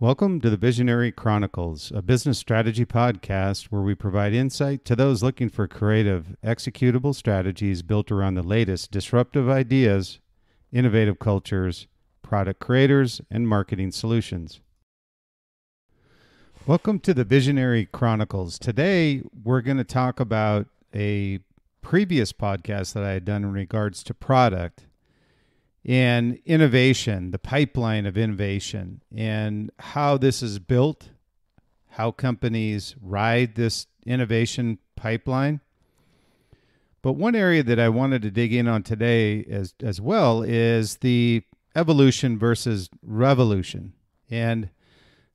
Welcome to the Visionary Chronicles, a business strategy podcast where we provide insight to those looking for creative, executable strategies built around the latest disruptive ideas, innovative cultures, product creators, and marketing solutions. Welcome to the Visionary Chronicles. Today, we're going to talk about a previous podcast that I had done in regards to product and innovation, the pipeline of innovation, and how this is built, how companies ride this innovation pipeline. But one area that I wanted to dig in on today as well is the evolution versus revolution. And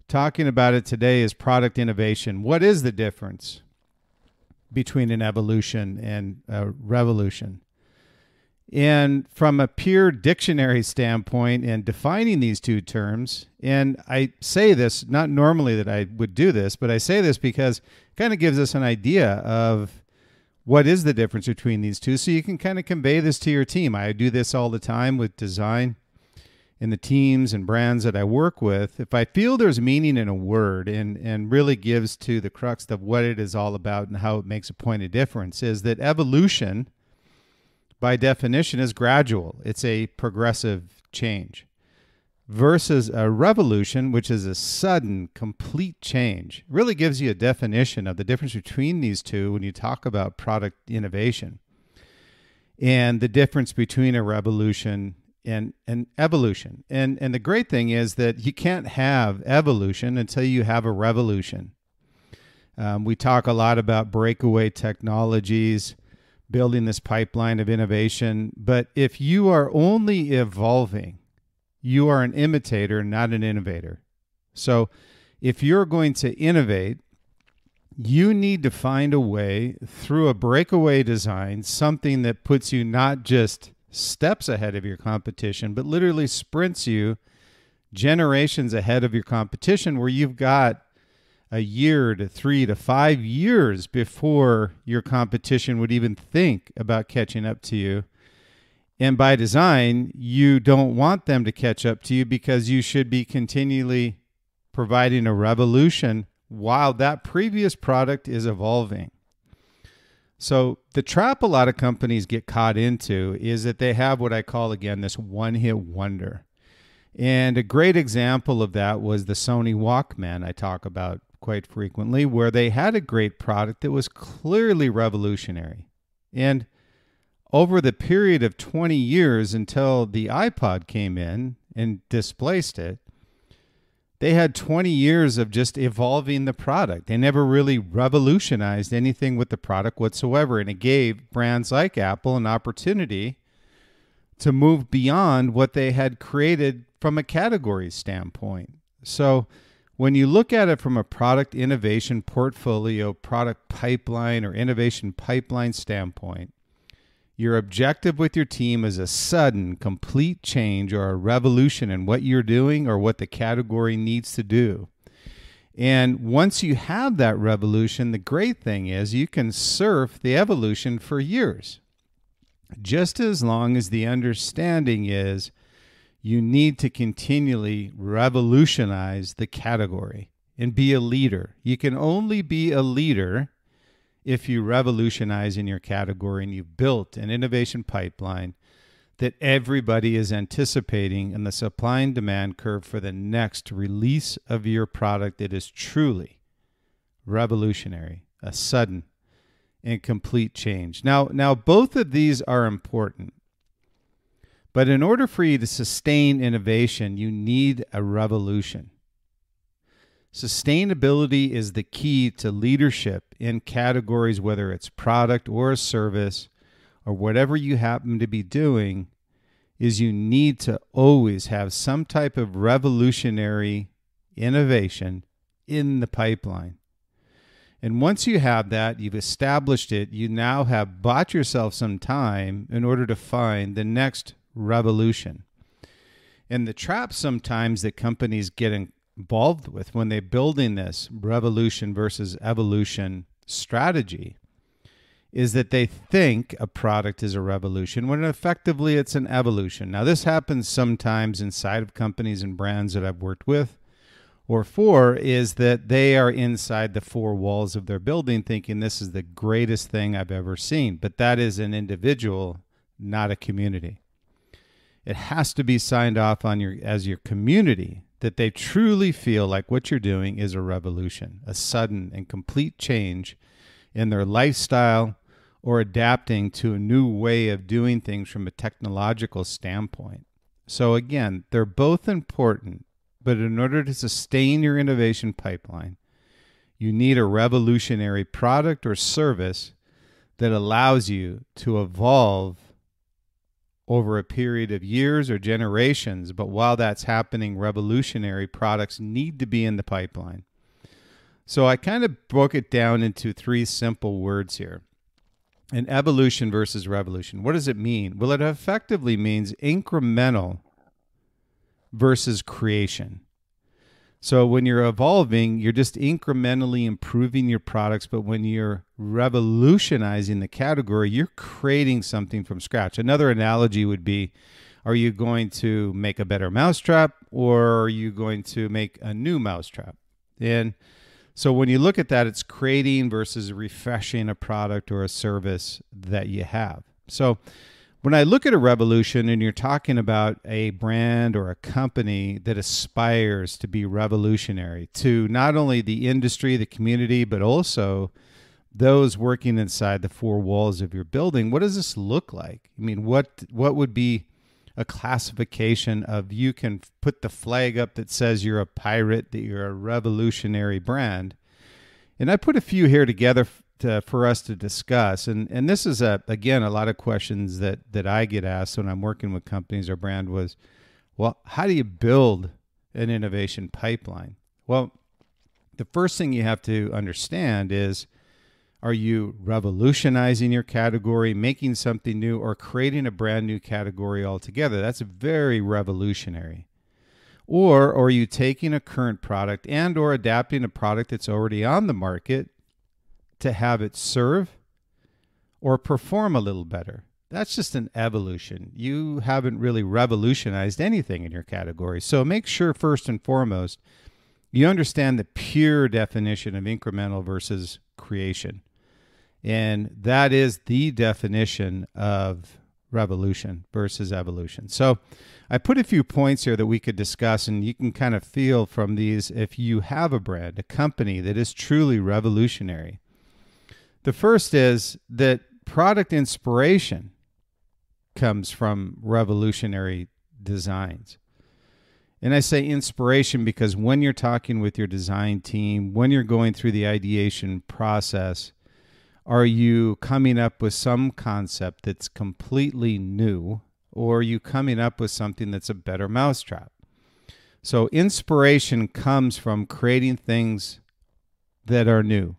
talking about it today is product innovation. What is the difference between an evolution and a revolution? And from a pure dictionary standpoint and defining these two terms, and I say this, not normally that I would do this, but I say this because it kind of gives us an idea of what is the difference between these two, so you can kind of convey this to your team. I do this all the time with design in the teams and brands that I work with. If I feel there's meaning in a word and really gives to the crux of what it is all about and how it makes a point of difference, is that evolution, by definition, is gradual. It's a progressive change versus a revolution, which is a sudden, complete change. It really gives you a definition of the difference between these two when you talk about product innovation and the difference between a revolution and an evolution. And the great thing is that you can't have evolution until you have a revolution. We talk a lot about breakaway technologies, building this pipeline of innovation. But if you are only evolving, you are an imitator, not an innovator. So if you're going to innovate, you need to find a way through a breakaway design, something that puts you not just steps ahead of your competition, but literally sprints you generations ahead of your competition, where you've got a year to 3 to 5 years before your competition would even think about catching up to you. And by design, you don't want them to catch up to you because you should be continually providing a revolution while that previous product is evolving. So the trap a lot of companies get caught into is that they have what I call, again, this one-hit wonder. And a great example of that was the Sony Walkman I talk about quite frequently, where they had a great product that was clearly revolutionary. And over the period of 20 years until the iPod came in and displaced it, they had 20 years of just evolving the product. They never really revolutionized anything with the product whatsoever. And it gave brands like Apple an opportunity to move beyond what they had created from a category standpoint. So when you look at it from a product innovation portfolio, product pipeline, or innovation pipeline standpoint, your objective with your team is a sudden, complete change or a revolution in what you're doing or what the category needs to do. And once you have that revolution, the great thing is you can surf the evolution for years, just as long as the understanding is you need to continually revolutionize the category and be a leader. You can only be a leader if you revolutionize in your category and you've built an innovation pipeline that everybody is anticipating in the supply and demand curve for the next release of your product that is truly revolutionary, a sudden and complete change. Now both of these are important. But in order for you to sustain innovation, you need a revolution. Sustainability is the key to leadership in categories, whether it's product or a service or whatever you happen to be doing, is you need to always have some type of revolutionary innovation in the pipeline. And once you have that, you've established it, you now have bought yourself some time in order to find the next revolution. And the trap sometimes that companies get involved with when they're building this revolution versus evolution strategy is that they think a product is a revolution when effectively it's an evolution. Now, this happens sometimes inside of companies and brands that I've worked with, Or 4 is that they are inside the 4 walls of their building thinking this is the greatest thing I've ever seen. But that is an individual, not a community. It has to be signed off on as your community that they truly feel like what you're doing is a revolution, a sudden and complete change in their lifestyle or adapting to a new way of doing things from a technological standpoint. So again, they're both important. But in order to sustain your innovation pipeline, you need a revolutionary product or service that allows you to evolve over a period of years or generations. But while that's happening, revolutionary products need to be in the pipeline. So I kind of broke it down into 3 simple words here. An evolution versus revolution. What does it mean? Well, it effectively means incremental versus creation. So when you're evolving, you're just incrementally improving your products, but when you're revolutionizing the category, you're creating something from scratch. Another analogy would be, are you going to make a better mousetrap, or are you going to make a new mousetrap? And so when you look at that, it's creating versus refreshing a product or a service that you have. So when I look at a revolution and you're talking about a brand or a company that aspires to be revolutionary to not only the industry, the community, but also those working inside the 4 walls of your building, what does this look like? I mean, what would be a classification of you can put the flag up that says you're a pirate, that you're a revolutionary brand? And I put a few here together for us to discuss. And this is, again, a lot of questions that I get asked when I'm working with companies or brand was, well, how do you build an innovation pipeline? Well, the first thing you have to understand is, are you revolutionizing your category, making something new, or creating a brand new category altogether? That's very revolutionary. Or are you taking a current product and or adapting a product that's already on the market to have it serve or perform a little better? That's just an evolution. You haven't really revolutionized anything in your category. So make sure first and foremost, you understand the pure definition of incremental versus creation. And that is the definition of revolution versus evolution. So I put a few points here that we could discuss, and you can kind of feel from these if you have a brand, a company that is truly revolutionary. The first is that product inspiration comes from revolutionary designs. And I say inspiration because when you're talking with your design team, when you're going through the ideation process, are you coming up with some concept that's completely new, or are you coming up with something that's a better mousetrap? So inspiration comes from creating things that are new,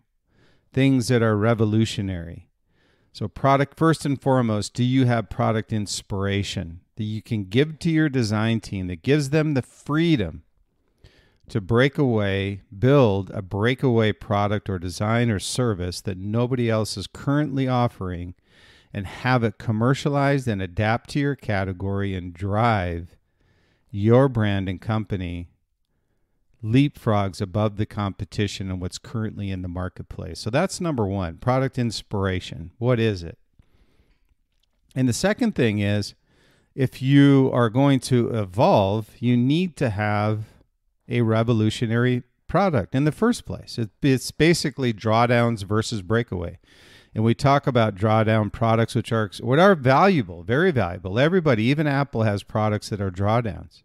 things that are revolutionary. So product, first and foremost, do you have product inspiration that you can give to your design team that gives them the freedom to break away, build a breakaway product or design or service that nobody else is currently offering, and have it commercialized and adapt to your category and drive your brand and company leapfrogs above the competition and what's currently in the marketplace? So that's number one, product inspiration. What is it? And the second thing is, if you are going to evolve, you need to have a revolutionary product in the first place. It's basically drawdowns versus breakaway. And we talk about drawdown products, which are valuable, very valuable. Everybody, even Apple, has products that are drawdowns.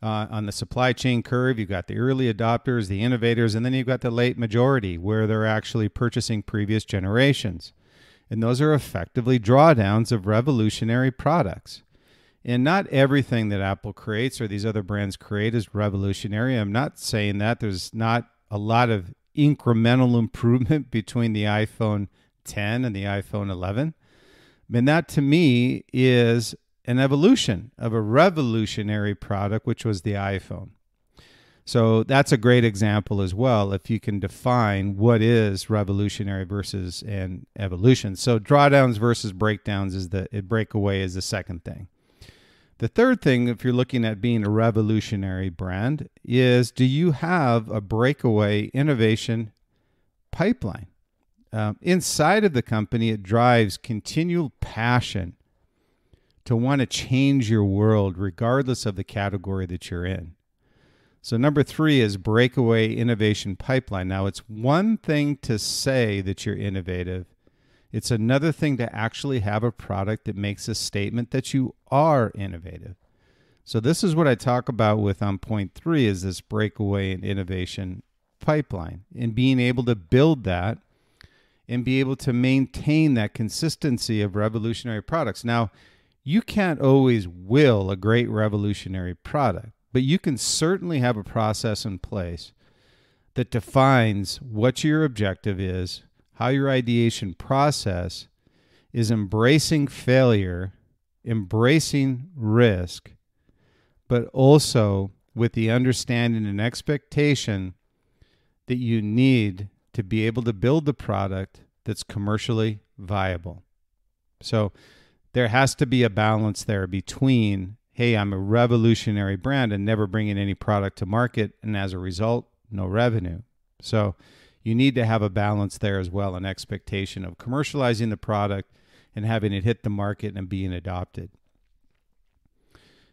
On the supply chain curve, you've got the early adopters, the innovators, and then you've got the late majority where they're actually purchasing previous generations. And those are effectively drawdowns of revolutionary products. And not everything that Apple creates or these other brands create is revolutionary. I'm not saying that. There's not a lot of incremental improvement between the iPhone 10 and the iPhone 11. And that, to me, is an evolution of a revolutionary product, which was the iPhone. So that's a great example as well, if you can define what is revolutionary versus an evolution. So drawdowns versus breakdowns breakaway is the second thing. The third thing, if you're looking at being a revolutionary brand, is do you have a breakaway innovation pipeline? Inside of the company, it drives continual passion to want to change your world regardless of the category that you're in. So number 3 is breakaway innovation pipeline. Now, it's one thing to say that you're innovative. It's another thing to actually have a product that makes a statement that you are innovative. So this is what I talk about with on point 3 is this breakaway and innovation pipeline, and being able to build that and be able to maintain that consistency of revolutionary products. Now, you can't always will a great revolutionary product, but you can certainly have a process in place that defines what your objective is, how your ideation process is embracing failure, embracing risk, but also with the understanding and expectation that you need to be able to build the product that's commercially viable. So there has to be a balance there between, hey, I'm a revolutionary brand and never bringing any product to market, and as a result, no revenue. So you need to have a balance there as well, an expectation of commercializing the product and having it hit the market and being adopted.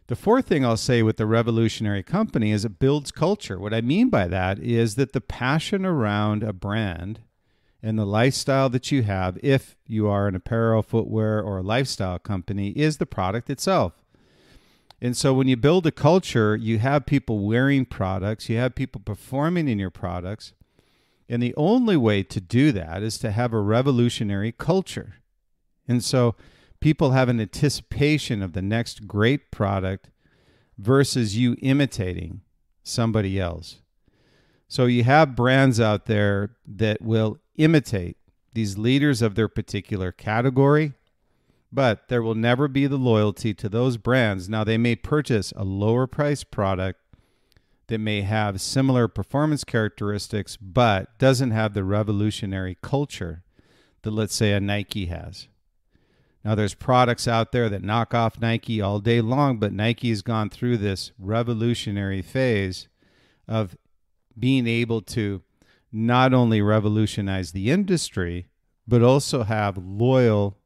The fourth thing I'll say with the revolutionary company is it builds culture. What I mean by that is that the passion around a brand and the lifestyle that you have, if you are an apparel, footwear, or a lifestyle company, is the product itself. And so when you build a culture, you have people wearing products, you have people performing in your products, and the only way to do that is to have a revolutionary culture. And so people have an anticipation of the next great product versus you imitating somebody else. So you have brands out there that will imitate these leaders of their particular category, but there will never be the loyalty to those brands. Now, they may purchase a lower priced product that may have similar performance characteristics, but doesn't have the revolutionary culture that, let's say, a Nike has. Now, there's products out there that knock off Nike all day long, but Nike has gone through this revolutionary phase of being able to not only revolutionize the industry, but also have loyal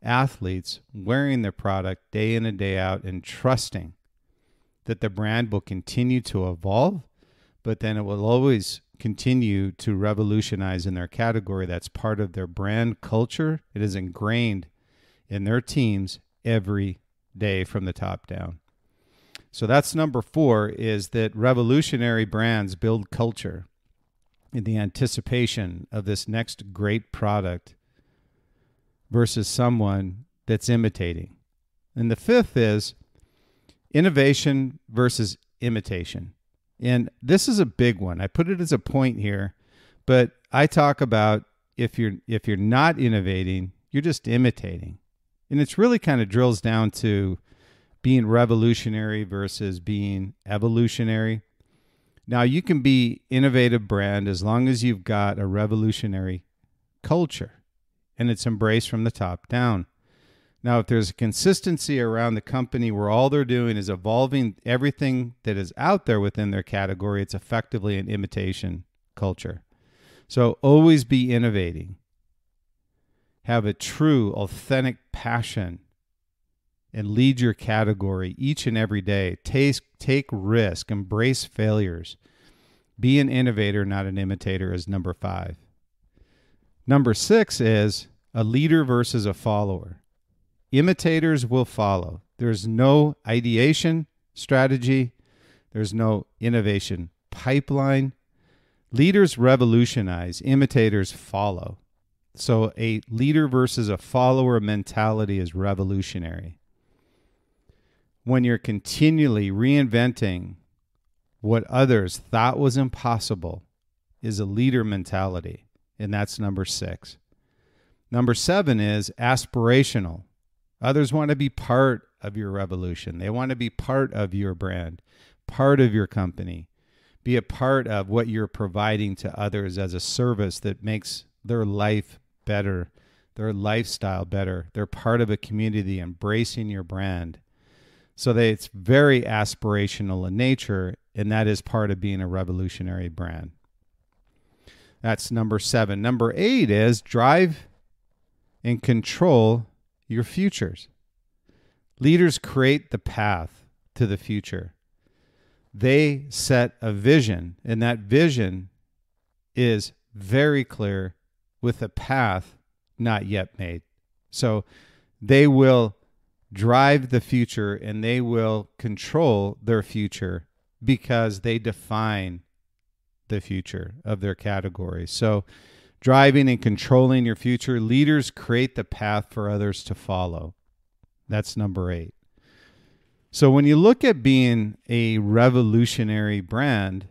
athletes wearing their product day in and day out and trusting that the brand will continue to evolve, but then it will always continue to revolutionize in their category. That's part of their brand culture. It is ingrained in their teams every day from the top down. So that's number 4, is that revolutionary brands build culture in the anticipation of this next great product versus someone that's imitating. And the 5th is innovation versus imitation. And this is a big one. I put it as a point here, but I talk about if you're not innovating, you're just imitating. And it's really kind of drills down to being revolutionary versus being evolutionary. Now, you can be innovative brand as long as you've got a revolutionary culture and it's embraced from the top down. Now, if there's a consistency around the company where all they're doing is evolving everything that is out there within their category, it's effectively an imitation culture. So always be innovating. Have a true, authentic passion and lead your category each and every day. Take risk, embrace failures. Be an innovator, not an imitator, is number 5. Number 6 is a leader versus a follower. Imitators will follow. There's no ideation strategy. There's no innovation pipeline. Leaders revolutionize. Imitators follow. So a leader versus a follower mentality is revolutionary. When you're continually reinventing what others thought was impossible is a leader mentality, and that's number 6. Number 7 is aspirational. Others want to be part of your revolution. They want to be part of your brand, part of your company, be a part of what you're providing to others as a service that makes their life better, their lifestyle better. They're part of a community embracing your brand. So it's very aspirational in nature, and that is part of being a revolutionary brand. That's number 7. Number 8 is drive and control your futures. Leaders create the path to the future. They set a vision, and that vision is very clear with a path not yet made. So they will drive the future and they will control their future because they define the future of their category. So driving and controlling your future, leaders create the path for others to follow. That's number 8. So when you look at being a revolutionary brand,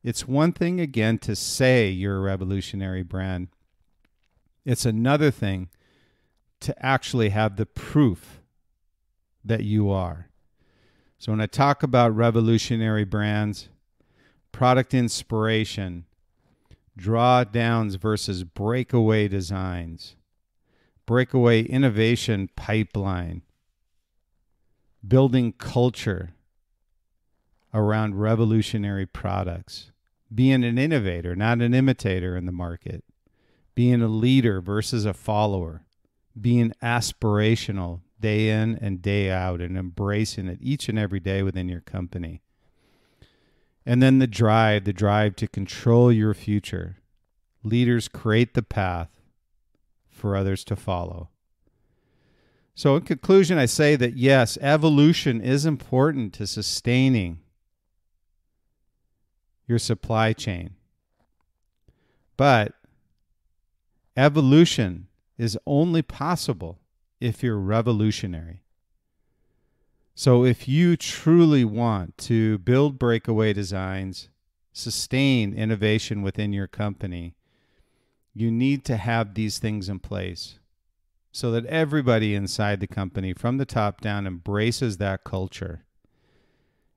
it's one thing, again, to say you're a revolutionary brand. It's another thing to actually have the proof that you are. So when I talk about revolutionary brands, product inspiration, drawdowns versus breakaway designs, breakaway innovation pipeline, building culture around revolutionary products, being an innovator, not an imitator in the market, being a leader versus a follower, being aspirational day in and day out and embracing it each and every day within your company. And then the drive to control your future. Leaders create the path for others to follow. So in conclusion, I say that yes, evolution is important to sustaining your supply chain. But evolution is only possible if you're revolutionary. So if you truly want to build breakaway designs, sustain innovation within your company, you need to have these things in place so that everybody inside the company from the top down embraces that culture.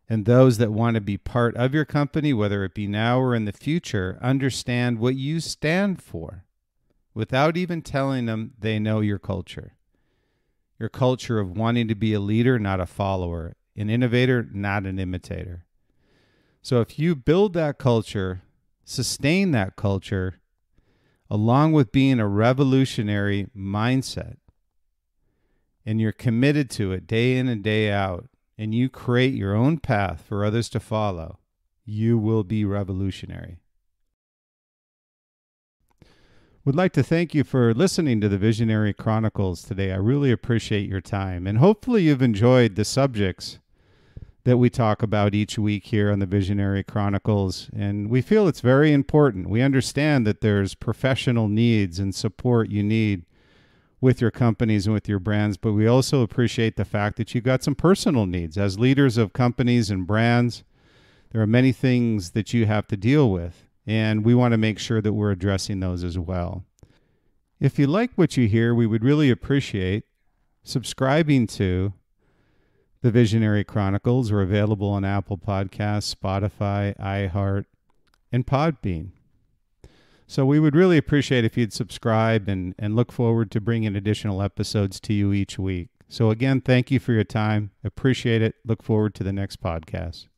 And those that want to be part of your company, whether it be now or in the future, understand what you stand for without even telling them they know your culture. Your culture of wanting to be a leader, not a follower, an innovator, not an imitator. So if you build that culture, sustain that culture, along with being a revolutionary mindset, and you're committed to it day in and day out, and you create your own path for others to follow, you will be revolutionary. Would like to thank you for listening to the Visionary Chronicles today. I really appreciate your time, and hopefully you've enjoyed the subjects that we talk about each week here on the Visionary Chronicles, and we feel it's very important. We understand that there's professional needs and support you need with your companies and with your brands, but we also appreciate the fact that you've got some personal needs. As leaders of companies and brands, there are many things that you have to deal with, and we want to make sure that we're addressing those as well. If you like what you hear, we would really appreciate subscribing to the Visionary Chronicles. Are available on Apple Podcasts, Spotify, iHeart, and Podbean. So we would really appreciate if you'd subscribe and look forward to bringing additional episodes to you each week. So again, thank you for your time. Appreciate it. Look forward to the next podcast.